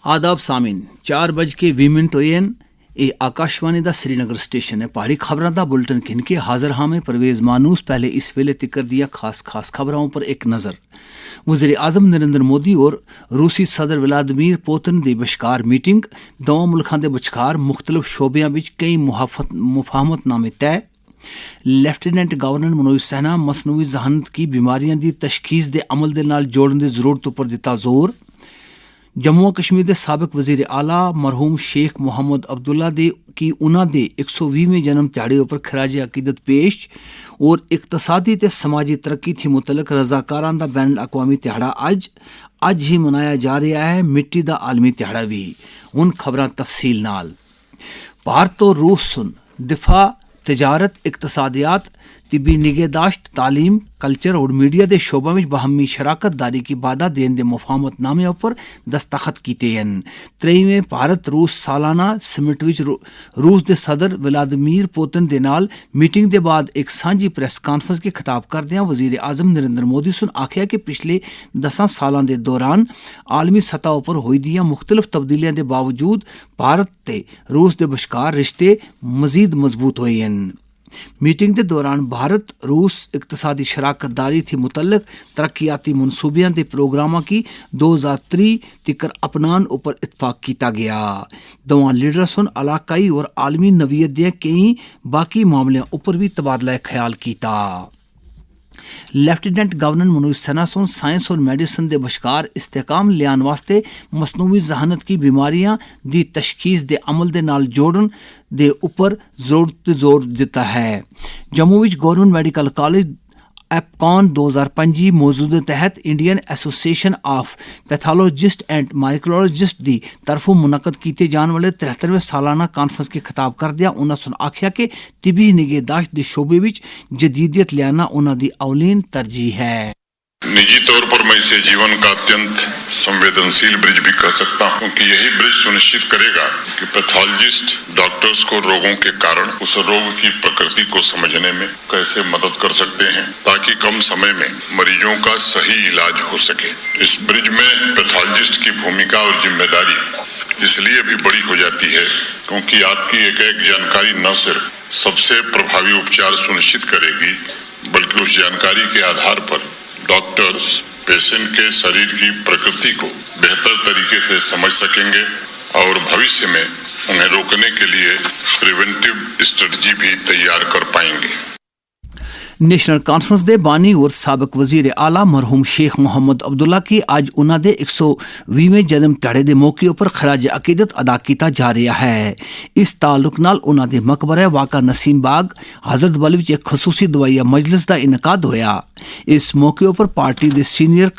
आदाब सामिन 4:20 होयन ए आकाशवाणी दा श्रीनगर स्टेशन है। पहाड़ी खबरां दा बुलेटिन किनके हाजिर हाँ में परवेज मानूस। पहले इस वेले तिकर दिया खास खबरों पर एक नज़र। वज़ीर आज़म नरेंद्र मोदी और रूसी सदर व्लादिमीर पुतिन दे बश्कार मीटिंग। दोवां मुल्खां दे बश्कार मुख्तलिफ शोबियां विच कई मुफाहमतनामे तय। लेफ्टिनेंट गवर्नर मनोज सिन्हा मसनूई जहानत की बीमारियां दी तशखीस दे अमल दे नाल जोड़न दी जरूरत उपर दिता जोर। जम्मू कश्मीर के साबिक वजीर आला मरहूम शेख मोहम्मद अब्दुल्ला दे की उन्हां दे 120वें जन्म दिहाड़े पर खराज अकीदत पेश। और इकतसादी ते समाजी तरक्की थी मुतलक रजाकारां दा बैन अकवामी दिहाड़ा अज ही मनाया जा रहा है। मिट्टी दा आलमी दिहाड़ा भी। हुण खबरां तफसील नाल। भारत और रूस सुन दिफा, तिजारत, इकतसादियात, तिब्बी निगहदाश्त, तालीम, कल्चर और मीडिया के शोबा में बाहमी शराकत दारी की बाधा देने के मुफाहमतनामे पर दस्तखत किए हैं। 23वें भारत रूस सालाना समिट विच रूस के सदर व्लादिमीर पुतिन के नाल मीटिंग के बाद एक सांझी प्रेस कॉन्फ्रेंस के खिताब करदे वजीर आज़म नरेंद्र मोदी सुन आखिया कि पिछले 10 सालों के दौरान आलमी सतह पर होई दियां मुख्तलिफ तब्दीलियों के बावजूद भारत ते रूस के बश्कार रिश्ते मजीद मजबूत होए हैं। मीटिंग के दौरान भारत रूस इकतसादी शराकत दारी थी मुतल्लक तरक्याती मनसूबियां के प्रोग्रामां की 2030 तिकर अपनान उपर इतफाक किया गया। दोवां लीडर सुन इलाकाई और आलमी नवीयत दे कई बाकी मामलों उपर भी तबादला ख्याल किया। लेफ्टिनेंट गवर्नर मनोज सिन्हा सुन साइंस और मेडिसिन के बश्कार इस्तेकाम लियान वास्ते मसनूई जहानत की बीमारियां दी तशखीस दे अमल दे नाल जोड़न दे उपर जोर दिता है। जम्मू विच गवर्नमेंट मेडिकल कॉलेज एपकॉन 2025 मौजूद तहत Indian Association of pathologist and micrologist की तरफों मुनक़द किए जाने वाले 73वें सालाना कॉन्फ्रेंस के खिताब करदिया उन्होंने सुन आख्या कि तिब्बी निगहदाश्त के शोबे विच जदीदियत लियाना उन्हों की अवलीन तरजीह है। निजी तौर पर मैं इसे जीवन का अत्यंत संवेदनशील ब्रिज भी कह सकता हूं, क्योंकि यही ब्रिज सुनिश्चित करेगा कि पैथोलॉजिस्ट डॉक्टर्स को रोगों के कारण उस रोग की प्रकृति को समझने में कैसे मदद कर सकते हैं, ताकि कम समय में मरीजों का सही इलाज हो सके। इस ब्रिज में पैथोलॉजिस्ट की भूमिका और जिम्मेदारी इसलिए भी बड़ी हो जाती है क्योंकि आपकी एक जानकारी न सिर्फ सबसे प्रभावी उपचार सुनिश्चित करेगी, बल्कि उस जानकारी के आधार पर डॉक्टर्स पेशेंट के शरीर की प्रकृति को बेहतर तरीके से समझ सकेंगे और भविष्य में उन्हें रोकने के लिए प्रिवेंटिव स्ट्रेटजी भी तैयार कर पाएंगे। नेशनल कॉन्फ्रेंस दे बानी और साबिक वजीर आला मरहूम शेख मोहम्मद अब्दुल्ला की आज उन्होंने 120वें जन्म दिहाड़े के मौके पर खराज अकीदत अदा किया जा रहा है। इस ताल्लुक नाल उन्होंने मकबरा वाका नसीम बाग हजरत बल विच एक खसूसी दवाइया मजलिस का इनकाद होया। इस मौके पर पार्टी के सीनियर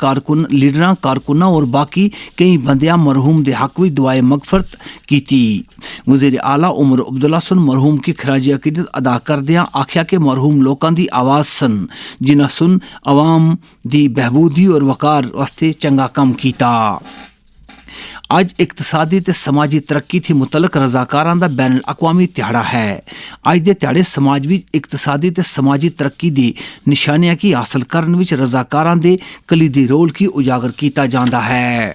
लीडर कारकुना और बाकी कई बंदियां मरहूम के हक में दुआए मगफरत की। वजीर आला उमर अब्दुल्ला सुन मरहूम की खराज अकीदत अदा करदियां आख्या कि मरहूम लोगों की आवाज सन जिन्हां सुन अवाम दी बहबूदी और वकार वास्ते चंगा काम कीता। आज इकतसादी ते समाजी तरक्की थी मुतलक रजाकारां दा बैन अकवामी दिहाड़ा है। अज दे दिहाड़े समाज विच इकतसादी ते समाजी तरक्की दी निशानियां की हासिल करन विच रजाकारां दे कलीदी रोल की उजागर किया जाता है।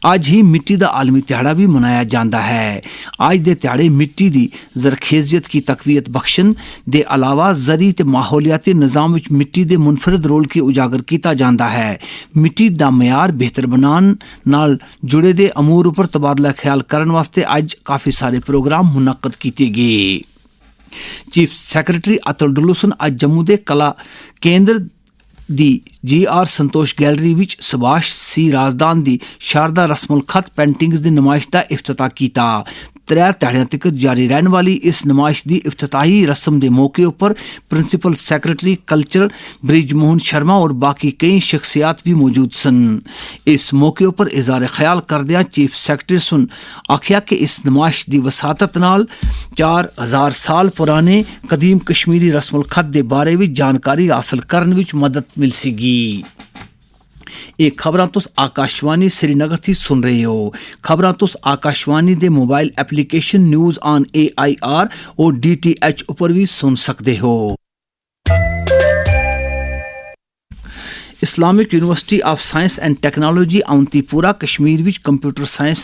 आज ही मिट्टी का आलमी दिहाड़ा भी मनाया जाता है। आज दे दिहाड़े मिट्टी की जरखेजियत की तकवीयत बख्शन दे अलावा जरी ते माहौलियाती निज़ाम विच मिट्टी के मुनफरद रोल की उजागर किया जाता है। मिट्टी का म्यार बेहतर बनाने नाल जुड़े दे अमूर पर तबादला ख्याल करने वास्ते आज काफ़ी सारे प्रोग्राम मुनक़द किए गए। चीफ सैक्रटरी अतुल डुल्लू सुन आज जम्मू के कला केंद्र दी GR संतोष गैलरी विच सुभाष सी राजदान दी शारदा रस्मुल खत पेंटिंग्स दी नुमाइश का इफ्तिताह किया। 3 दिहाड़ियां तक जारी रहने वाली इस नुमाइश की इफ्तिताही रस्म के मौके पर principal secretary culture Brijmohan Sharma और बाकी कई शख्सियात भी मौजूद सन। इस मौके पर इजहार ख्याल करदियां चीफ सैक्रटरी सुन आख्या कि इस नुमाइश की वसातत नाल 4000 साल पुराने कदीम कश्मीरी रस्मुल खत के बारे में जानकारी हासिल करने में मदद मिल सगी। एक खबरां तुस आकाशवाणी श्रीनगर थी सुन रहे हो। खबरां तुस आकाशवाणी दे mobile application news on AIR और DTH ऊपर भी सुन सकते हो। Islamic university of science and technology Awantipora Kashmir ਵਿੱਚ ਕੰਪਿਊਟਰ ਸਾਇੰਸ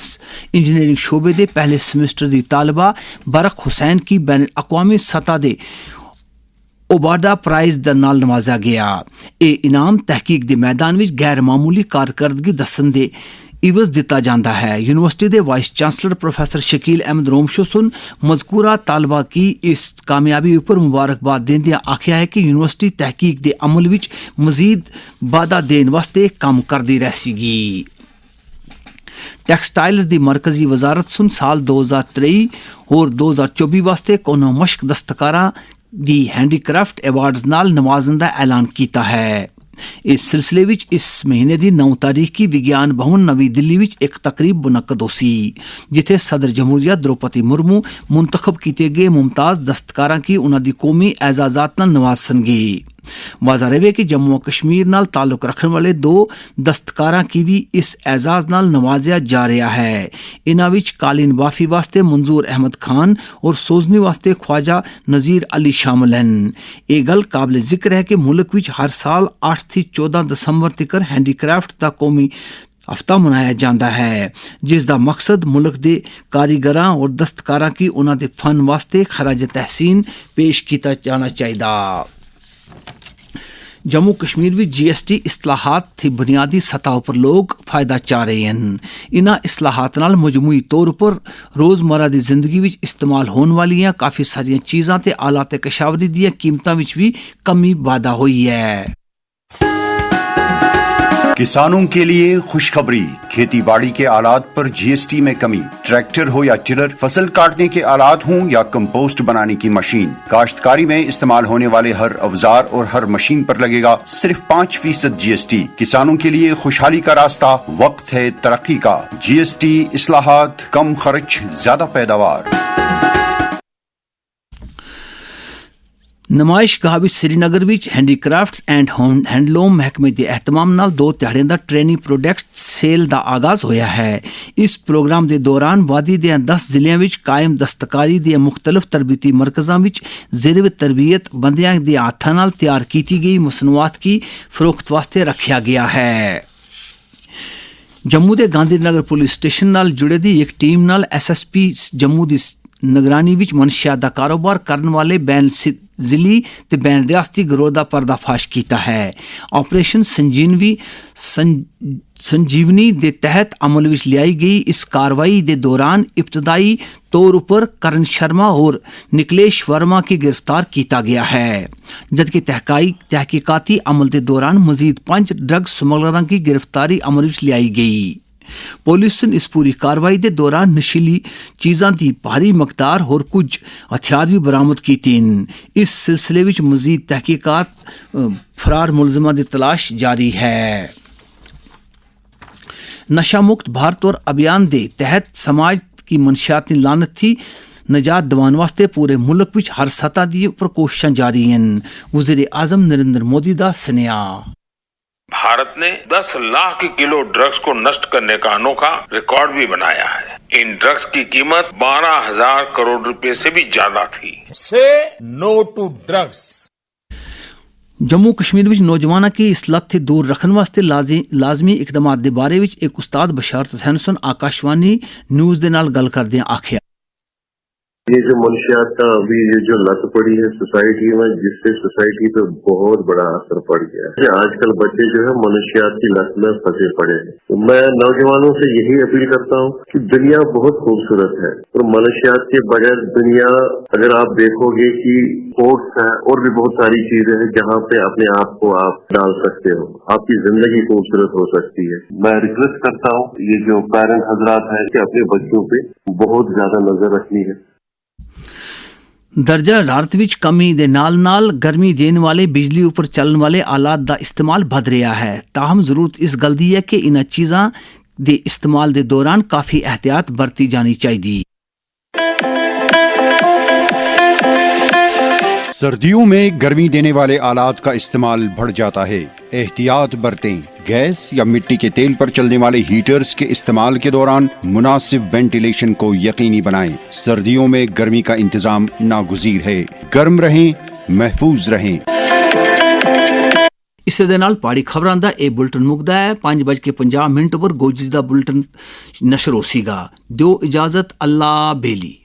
ਇੰਜੀਨੀਅਰਿੰਗ ਸ਼ੋਬੇ ਦੇ ਪਹਿਲੇ ਸਮੈਸਟਰ ਦੀ ਤਾਲਬਾ ਬਰਕ ਹੁਸੈਨ ਕੀ ਬੈਨ ਅਕਵਾਮੀ ਸਤ੍ਹਾ ਦੇ ओबादा प्राइज़ ਦੇ ਨਾਲ ਨਵਾਜ਼ਿਆ ਗਿਆ। ਇਹ ਇਨਾਮ ਤਹਿਕੀਕ ਦੇ ਮੈਦਾਨ ਵਿੱਚ ਗੈਰ ਮਾਮੂਲੀ ਕਾਰਕਰਦਗੀ ਦੱਸਣ ਦੇ इवज दिता जाता है। यूनिवर्सिटी के vice chancellor professor Shakeel Ahmad रोमशोसुन मजकूरा तालबा की इस कामयाबी पर मुबारकबाद देंदियां आख्या है कि यूनिवर्सिटी तहकीक के अमल विच मजीद बाधा देने वास्ते काम करती रहेगी। टैक्सटाइल्स की मरकजी वजारत सुन साल 2023 और 2024 वास्ते कोनो मश्क दस्तकारा दी हैंडीक्राफ्ट एवार्ड्स नाल नवाजन का ऐलान किया है। इस सिलसिले विच इस महीने की 9 तारीख की विज्ञान भवन नवी दिल्ली विच एक तकरीब मुनक्कद होसी जिथे सदर जमहूरिया द्रौपदी मुर्मू मुंतखब किए गए मुमताज़ दस्तकारा की उन्होंने कौमी एजाजात नाल नवाजणगे। वाज़ा रहे कि जम्मू कश्मीर नाल ताल्लुक रखने वाले 2 दस्तकारा की भी इस एजाज नाल नवाजिया जा रहा है। इन्हां विच कालीन बाफी वास्ते मंजूर अहमद खान और सोजनी वास्ते ख्वाजा नज़ीर अली शामिल हैं। ये गल काबिल जिक्र है कि मुल्क विच हर साल 8 થી 14 दसंबर तक हैंडीक्राफ्ट का कौमी हफ्ता मनाया जाता है जिसका मकसद मुल्क के कारीगरां और दस्तकारां की उन्होंने फन वास्ते खराज तहसीन पेश किया जाना चाहिए। जम्मू कश्मीर में GST इस्लाहात थी बुनियादी सतह पर लोग फ़ायदा चाह रहे हैं। इन्हां इस्लाहात नाल मजमूई तौर पर रोज़मर्रा की जिंदगी में इस्तेमाल होने वाली काफ़ी सारिया चीज़ां ते आलात कशावरी दी कीमतां विच भी कमी वाधा हुई है। किसानों के लिए खुशखबरी, खेती बाड़ी के आलात पर GST में कमी। ट्रैक्टर हो या टिलर, फसल काटने के आलात हों या कंपोस्ट बनाने की मशीन, काश्तकारी में इस्तेमाल होने वाले हर औजार और हर मशीन पर लगेगा सिर्फ 5% GST। किसानों के लिए खुशहाली का रास्ता, वक्त है तरक्की का। GST इस्लाहात, कम खर्च, ज्यादा पैदावार। नमाइश गाह विच श्रीनगर विच हैंडीक्राफ्ट्स एंड हैंडलूम महकमे के एहतमाम नाल 2 ध्याड़ियां दा ट्रेनिंग प्रोडक्ट्स सेल का आगाज होया है। इस प्रोग्राम के दौरान वादी दे 10 जिलों विच कायम दस्तकारी दे मुख्तलिफ तरबीती मरकज़ां विच ज़ेर तरबियत बंदियां दे हाथां नाल तैयार की गई मसनूआत की फरोख्त वास्ते रखा गया है। जम्मू के गांधीनगर पुलिस स्टेशन नाल जुड़े दी एक टीम नाल SSP जम्मू की निगरानी विच मनशियात दा कारोबार करने वाले बैन जिली ते बैन रियासती गिरोह दा पर्दाफाश किया है। ऑपरेशन संजीवनी दे तहत अमल विच लियाई गई इस कार्रवाई दे दौरान इब्तदाई तौर पर करण शर्मा और निकलेश वर्मा की गिरफ्तार किया गया है जबकि तहकीकाती अमल के दौरान मजीद 5 ड्रग स्मगलरां की गिरफ्तारी अमल विच लियाई गई। पुलिस ने इस पूरी कार्रवाई के दौरान नशीली चीज़ों की भारी मकदार और कुछ हथियार भी बरामद किए। इस सिलसिले में मजीद तहकीकात फरार मुलजमां की तलाश जारी है। नशा मुक्त भारत और अभियान के तहत समाज की मनशियाती लानत थी निजात दिवाने वास्ते पूरे मुल्क में हर सतह दी पर कोशिशां जारी हैं। वज़ीर आज़म नरेंद्र मोदी का सनेहा। भारत ने 10 लाख किलो ड्रग्स को नष्ट करने का अनोखा रिकॉर्ड भी बनाया है। इन ड्रग्स की कीमत 12,000 करोड़ रुपए से भी ज्यादा थी। Say no to drugs. Jammu Kashmir में नौजवानों की इस लत से दूर रखने वास्ते लाजमी इकदाम के बारे में एक उस्ताद बशारत हुसैन सुन आकाशवाणी न्यूज़ के नाल गल करदे आख्या ये जो मनशियात का अभी ये जो लत पड़ी है सोसाइटी में, जिससे सोसाइटी पे बहुत बड़ा असर पड़ गया है। आजकल बच्चे जो है मनशियात की लत में फंसे पड़े हैं। तो मैं नौजवानों से यही अपील करता हूँ कि दुनिया बहुत खूबसूरत है और मनशियात के बगैर दुनिया, अगर आप देखोगे कि स्पोर्ट्स है और भी बहुत सारी चीजें हैं जहाँ पे अपने आप को आप डाल सकते हो, आपकी जिंदगी खूबसूरत हो सकती है। मैं रिक्वेस्ट करता हूँ ये जो पेरेंट हजरात है कि अपने बच्चों पे बहुत ज्यादा नजर रखनी है। दर्जा हरारत विच कमी दे नाल नाल गर्मी देने वाले बिजली उपर चलने वाले आलात का इस्तेमाल बध रहा है। ताहम जरूरत इस गल दी है कि इन्हां चीज़ां दे इस्तेमाल दे दौरान काफ़ी एहतियात बरती जानी चाहिए। सर्दियों में गर्मी देने वाले आलात का इस्तेमाल बढ़ जाता है, एहतियात बरतें। गैस या मिट्टी के तेल पर चलने वाले हीटर्स के इस्तेमाल के दौरान मुनासिब वेंटिलेशन को यकीनी बनाएं। सर्दियों में गर्मी का इंतजाम नागुज़ीर है। गर्म रहें, महफूज रहें। ਇਸੇ ਦੇ ਨਾਲ ਪਹਾੜੀ ਖਬਰਾਂ ਦਾ ਇਹ ਬੁਲਟਨ ਮੁੱਕਦਾ ਹੈ। 5:50 ਉੱਪਰ ਗੋਜਰੀ ਦਾ ਬੁਲਟਨ ਨਸ਼ਰ ਹੋਵੇਗਾ। ਦਿਓ ਇਜਾਜ਼ਤ, ਅੱਲਾ ਬੇਲੀ।